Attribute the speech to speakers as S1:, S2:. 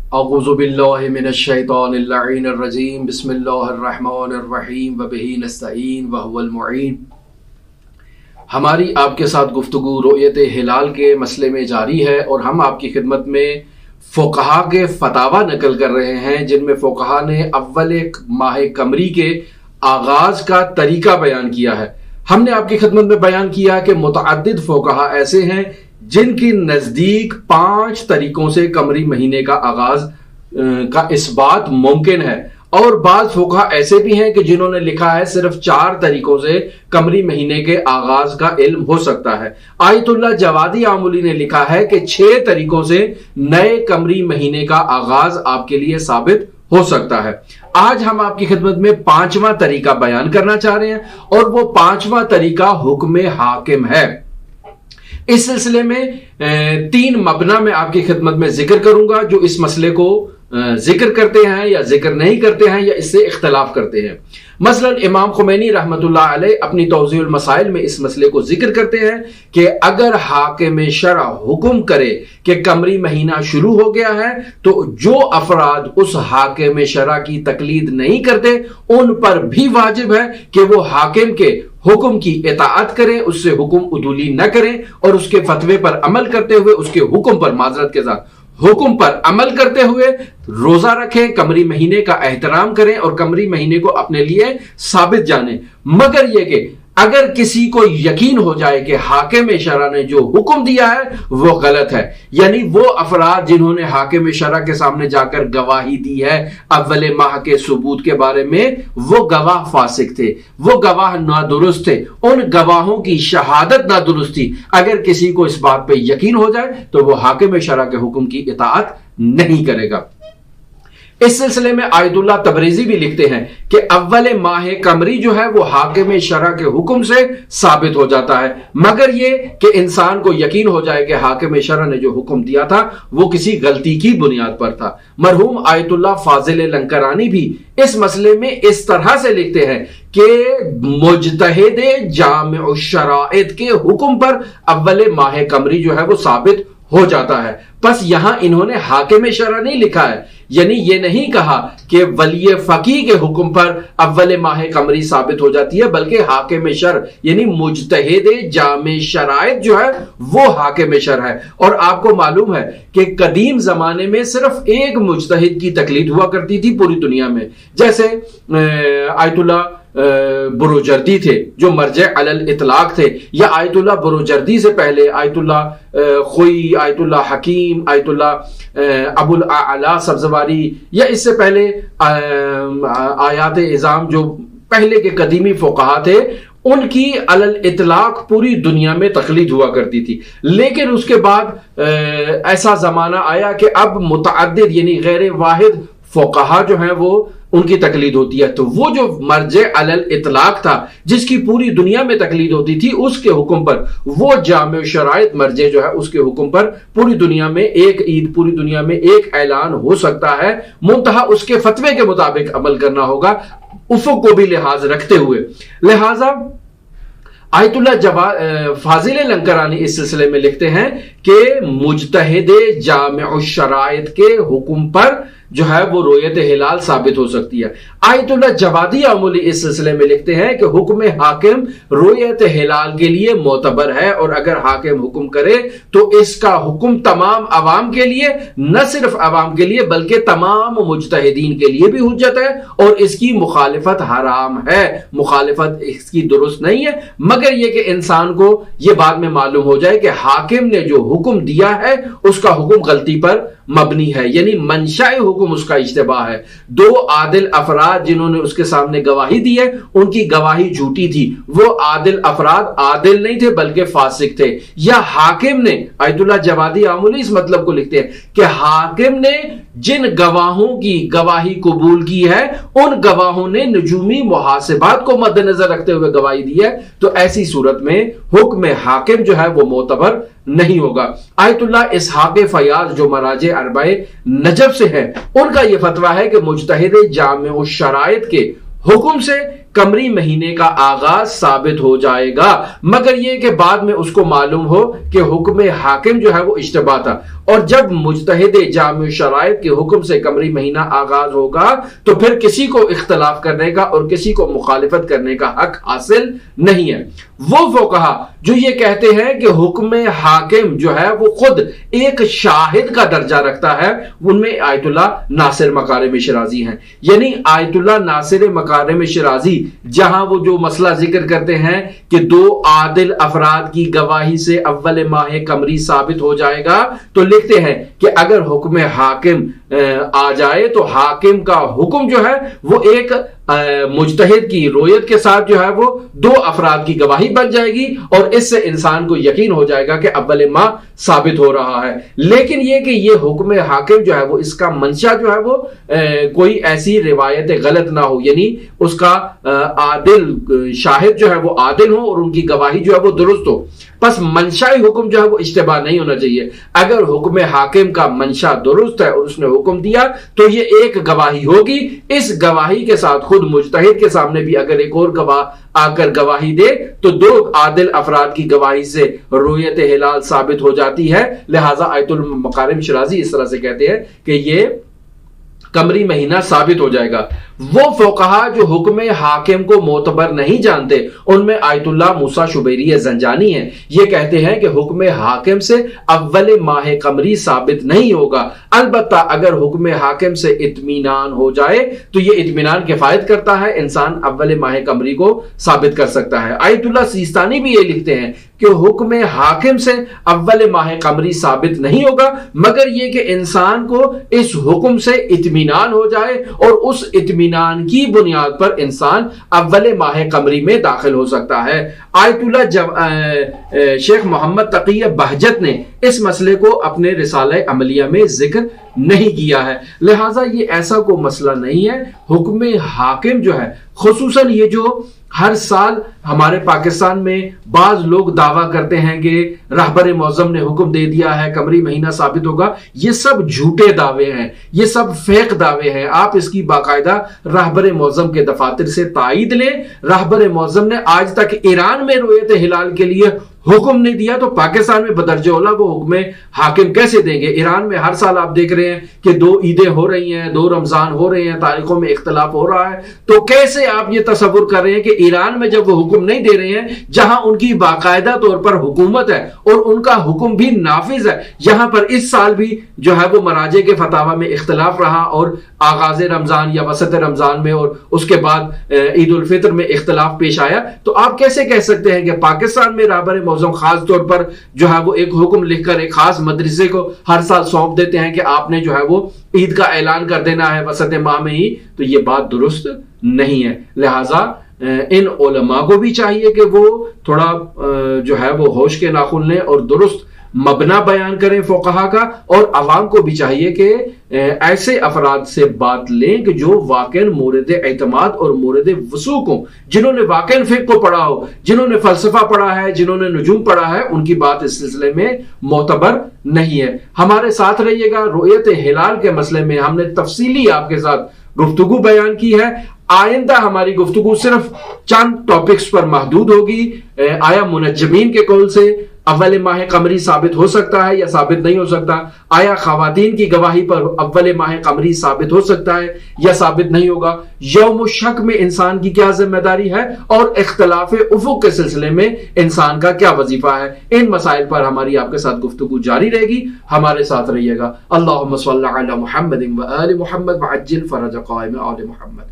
S1: अऊज़ु बिल्लाहि मिनश शैतानिर लईनिर रजीम बिस्मिल्लाहिर रहमानिर रहीम व बिही नस्तईन व हुवल मुईन। हमारी आपके साथ गुफ्तगू रुयत हिलाल के मसले में जारी है और हम आपकी खिदमत में फ़ुक़हा के फतावा नकल कर रहे हैं, जिनमें फ़ुक़हा ने अव्वल माह कमरी के आगाज़ का तरीका बयान किया है। हमने आपकी खिदमत में बयान किया कि मुतअद्दिद फ़ुक़हा ऐसे हैं जिनकी नज़दीक 5 तरीकों से कमरी महीने का आगाज़ का इस्बात मुमकिन है, और बाज़ फ़ुक़हा ऐसे भी हैं कि जिन्होंने लिखा है सिर्फ 4 तरीकों से कमरी महीने के आगाज़ का इल्म हो सकता है। आयतुल्लाह जवादी आमुली ने लिखा है कि 6 तरीकों से नए कमरी महीने का आगाज़ आपके लिए साबित हो सकता है। आज हम आपकी खिदमत में 5वां तरीका बयान करना चाह रहे हैं, और वो 5वां तरीका हुक्म हाकिम है। इस सिलसिले में 3 मबना में आपकी खिदमत में जिक्र करूंगा जो इस मसले को जिक्र करते हैं या जिक्र नहीं करते हैं या इससे इख्तलाफ करते हैं। मसलन इमाम खुमैनी रहमतुल्लाह अलैह अपनी तौज़ीउल मसाइल में इस मसले को जिक्र करते हैं कि अगर हाकिम शरअ हुक्म करे कि कमरी महीना शुरू हो गया है, तो जो अफराद उस हाकिम शरअ की तकलीद नहीं करते उन पर भी वाजिब है कि वो हाकिम के हुक्म की इताअत करें, उससे हुक्म उदूली न करें और उसके फतवे पर अमल करते हुए, उसके हुक्म पर माजरत के साथ हुक्म पर अमल करते हुए रोजा रखें, कमरी महीने का एहतराम करें और कमरी महीने को अपने लिए साबित जाने। मगर यह कि अगर किसी को यकीन हो जाए कि हाकिम शरअ ने जो हुक्म दिया है वो गलत है, यानी वो अफराद जिन्होंने हाकिम शरअ के सामने जाकर गवाही दी है अव्वल माह के सबूत के बारे में, वो गवाह फासिक थे, वो गवाह नादुरुस्त थे, उन गवाहों की शहादत नादुरुस्त थी। अगर किसी को इस बात पे यकीन हो जाए तो वो हाकिम शरअ के हुक्म की इताअत नहीं करेगा। इस सिलसिले में आयतुल्लाह तबरेज़ी भी लिखते हैं कि अव्वल माह कमरी जो है वो हाकिम शरअ के हुक्म से साबित हो जाता है, मगर ये कि इंसान को यकीन हो जाए कि हाकिम शरअ ने जो हुक्म दिया था वो किसी गलती की बुनियाद पर था। मरहूम आयतुल्लाह फाजिल लंकरानी भी इस मसले में इस तरह से लिखते हैं कि मुज्तहिद जामिउ शराइत के हुक्म पर अव्वल माह कमरी जो है वो साबित हो जाता है। बस यहां इन्होंने हाकिम शरअ नहीं लिखा है, यानी ये नहीं कहा कि वली फकीह के हुक्म पर अव्वल माह कमरी साबित हो जाती है, बल्कि हाकिम शरअ यानी मुज्तहिद जामे शराइत जो है वो हाकिम शरअ है। और आपको मालूम है कि कदीम जमाने में सिर्फ एक मुज्तहिद की तकलीद हुआ करती थी पूरी दुनिया में, जैसे आयतुल्लाह बुरुजर्दी थे जो मर्जे अलल इतलाक थे, या आयतुल्लाह बुरुजर्दी से पहले आयतुल्लाह खुई, आयतुल्लाह हकीम, आयतुल्लाह अबुल आला सब्जवारी, या इससे पहले आयात इज़ाम जो पहले के कदीमी फ़ुक़हा थे उनकी अलल इतलाक पूरी दुनिया में तकलीद हुआ करती थी। लेकिन उसके बाद ऐसा ज़माना आया कि अब मुतअद्दिद यानी गैर वाहिद फ़ुक़हा जो हैं वो उनकी तकलीद होती है। तो वो जो मर्जे अलल इतलाक था जिसकी पूरी दुनिया में तकलीद होती थी, उसके हुक्म पर वो जामे शराइत मर्जे जो है उसके हुक्म पर पूरी दुनिया में एक ईद, पूरी दुनिया में एक ऐलान हो सकता है, मुंतहा उसके फतवे के मुताबिक अमल करना होगा, उफुक को भी लिहाज रखते हुए। लिहाजा आयतुल्लाह फाजिल लंकरानी इस सिलसिले में लिखते हैं कि मुज्तहिद जामिउ शराइत के हुक्म पर जो है वो रोयत हिलाल साबित हो सकती है। आयतुल्लाह जवादी आमुली इस सिलसिले में लिखते हैं कि हुक्म हाकिम रोयत हिलाल के लिए मोतबर है, और अगर हाकिम हुक्म करे तो इसका हुक्म तमाम अवाम के लिए, न सिर्फ अवाम के लिए बल्कि तमाम मुज्तहिदीन के लिए भी हुज्जत है, और इसकी मुखालिफत हराम है, मुखालिफत इसकी दुरुस्त नहीं है। मगर यह कि इंसान को यह बाद में मालूम हो जाए कि हाकिम ने जो हुक्म दिया है उसका हुक्म गलती पर मबनी है, यानी मंशाए हुक्म उसका इज्तिबा है। 2 आदिल अफराद जिन्होंने उसके सामने गवाही दी है उनकी गवाही झूठी थी, वो आदिल अफराद आदिल नहीं थे बल्कि फासिक थे। या हाकिम ने, आयतुल्लाह जवादी आमुली इस मतलब को लिखते हैं कि हाकिम ने जिन गवाहों की गवाही कबूल की है उन गवाहों ने नजूमी मुहासिबात को मद्देनजर रखते हुए गवाही दी है, तो ऐसी सूरत में हुक्म हाकिम जो है वो मोतबर नहीं होगा। आयतुल्लाह इसहाक़ फयाज जो मराजे अरबाए नजब से है, उनका यह फतवा है कि मुज्तहिद जामिउ शराइत के हुक्म से قمری مہینے کا آغاز ثابت ہو جائے گا، مگر یہ کہ بعد میں اس کو معلوم ہو کہ حکم حاکم جو ہے وہ اشتباہ تھا، اور جب مجتہد جامع شرائط کے حکم سے قمری مہینہ آغاز ہوگا تو پھر کسی کو اختلاف کرنے کا اور کسی کو مخالفت کرنے کا حق حاصل نہیں ہے۔ وہ فقہا جو یہ کہتے ہیں کہ حکم حاکم جو ہے وہ خود ایک شاہد کا درجہ رکھتا ہے، ان میں آیت اللہ ناصر مکارم شرازی ہیں۔ یعنی آیت اللہ ناصر مکارم شرازی جہاں وہ جو مسئلہ ذکر کرتے ہیں کہ 2 عادل افراد کی گواہی سے اول ماہ قمری ثابت ہو جائے گا، تو لکھتے ہیں کہ اگر حکم حاکم آ جائے تو حاکم کا حکم جو ہے وہ ایک مجتہد کی رویت کے ساتھ جو ہے وہ 2 افراد کی گواہی بن جائے گی، اور اس سے انسان کو یقین ہو جائے گا کہ اول ماہ ثابت ہو رہا ہے۔ لیکن یہ کہ یہ حکم حاکم جو ہے وہ اس کا منشا جو ہے وہ کوئی ایسی روایت غلط نہ ہو، یعنی اس کا عادل شاہد جو ہے وہ عادل ہو اور ان کی گواہی جو ہے وہ درست ہو، پس منشائی حکم جو ہے وہ اشتباہ نہیں ہونا چاہیے۔ اگر حکم حاکم کا منشا درست ہے اور اس نے حکم دیا تو یہ ایک گواہی ہوگی، اس گواہی کے ساتھ خود مجتہد کے سامنے بھی اگر ایک اور گواہ آ کر گواہی دے تو 2 عادل افراد کی گواہی سے رویت ہلال ثابت ہو جاتی ہے۔ لہٰذا آیت المکارم شرازی اس طرح سے کہتے ہیں کہ یہ قمری مہینہ ثابت ہو جائے گا۔ وہ فقہا جو حکم حاکم کو معتبر نہیں جانتے ان میں آیت اللہ موسیٰ شبیری زنجانی ہیں، یہ کہتے ہیں کہ حکم حاکم سے اول ماہ قمری ثابت نہیں ہوگا، البتہ اگر حکم حاکم سے اطمینان ہو جائے تو یہ اطمینان کفایت کرتا ہے، انسان اول ماہ قمری کو ثابت کر سکتا ہے۔ آیت اللہ سیستانی بھی یہ لکھتے ہیں کہ حکم حاکم سے اول ماہ قمری ثابت نہیں ہوگا، مگر یہ کہ انسان کو اس حکم سے اطمینان ہو جائے اور اس اطمینان کی بنیاد پر انسان اول ماہ قمری میں داخل ہو سکتا ہے۔ آیت اللہ شیخ محمد تقی بہجت نے اس مسئلے کو اپنے رسالہ عملیہ میں ذکر نہیں کیا ہے، لہٰذا یہ ایسا کوئی مسئلہ نہیں ہے۔ حکم حاکم جو ہے خصوصاً یہ جو ہر سال ہمارے پاکستان میں بعض لوگ دعویٰ کرتے ہیں کہ رہبر معظم نے حکم دے دیا ہے قمری مہینہ ثابت ہوگا، یہ سب جھوٹے دعوے ہیں، یہ سب فیک دعوے ہیں۔ آپ اس کی باقاعدہ رہبر معظم کے دفاتر سے تائید لیں۔ رہبر معظم نے آج تک ایران میں رویت ہلال کے لیے حکم نہیں دیا تو پاکستان میں بدرجہ اولا کو حکم حاکم کیسے دیں گے؟ ایران میں ہر سال آپ دیکھ رہے ہیں کہ 2 عیدیں ہو رہی ہیں، 2 رمضان ہو رہے ہیں، تاریخوں میں اختلاف ہو رہا ہے، تو کیسے آپ یہ تصور کر رہے ہیں کہ ایران میں جب وہ حکم نہیں دے رہے ہیں جہاں ان کی باقاعدہ طور پر حکومت ہے اور ان کا حکم بھی نافذ ہے، یہاں پر اس سال بھی جو ہے وہ مراجع کے فتاوی میں اختلاف رہا اور آغاز رمضان یا وسط رمضان میں اور اس کے بعد عید الفطر میں اختلاف پیش آیا، تو آپ کیسے کہہ سکتے ہیں کہ پاکستان میں رہبر معظم خاص طور پر جو ہے وہ ایک حکم لکھ کر ایک خاص مدرسے کو ہر سال سونپ دیتے ہیں کہ آپ نے جو ہے وہ عید کا اعلان کر دینا ہے وسط ماہ میں ہی؟ تو یہ بات درست نہیں ہے۔ لہٰذا ان علماء کو بھی چاہیے کہ وہ تھوڑا جو ہے وہ ہوش کے ناخن لیں اور درست مبنا بیان کریں فقہا کا، اور عوام کو بھی چاہیے کہ ایسے افراد سے بات لیں کہ جو واقعاً مورد اعتماد اور مورد وثوق ہوں، جنہوں نے واقعاً فقہ کو پڑھا ہو، جنہوں نے فلسفہ پڑھا ہے، جنہوں نے نجوم پڑھا ہے، ان کی بات اس سلسلے میں معتبر نہیں ہے۔ ہمارے ساتھ رہیے گا۔ رؤیت ہلال کے مسئلے میں ہم نے تفصیلی آپ کے ساتھ گفتگو بیان کی ہے۔ آئندہ ہماری گفتگو صرف چند ٹاپکس پر محدود ہوگی۔ آیا منجمین کے قول سے اول ماہ قمری ثابت ہو سکتا ہے یا ثابت نہیں ہو سکتا؟ آیا خواتین کی گواہی پر اول ماہ قمری ثابت ہو سکتا ہے یا ثابت نہیں ہوگا؟ یوم الشک میں انسان کی کیا ذمہ داری ہے اور اختلاف افق کے سلسلے میں انسان کا کیا وظیفہ ہے؟ ان مسائل پر ہماری آپ کے ساتھ گفتگو جاری رہے گی، ہمارے ساتھ رہیے گا۔ اللہم صلی علی محمد و آل محمد وعجل فرج قائم آل محمد۔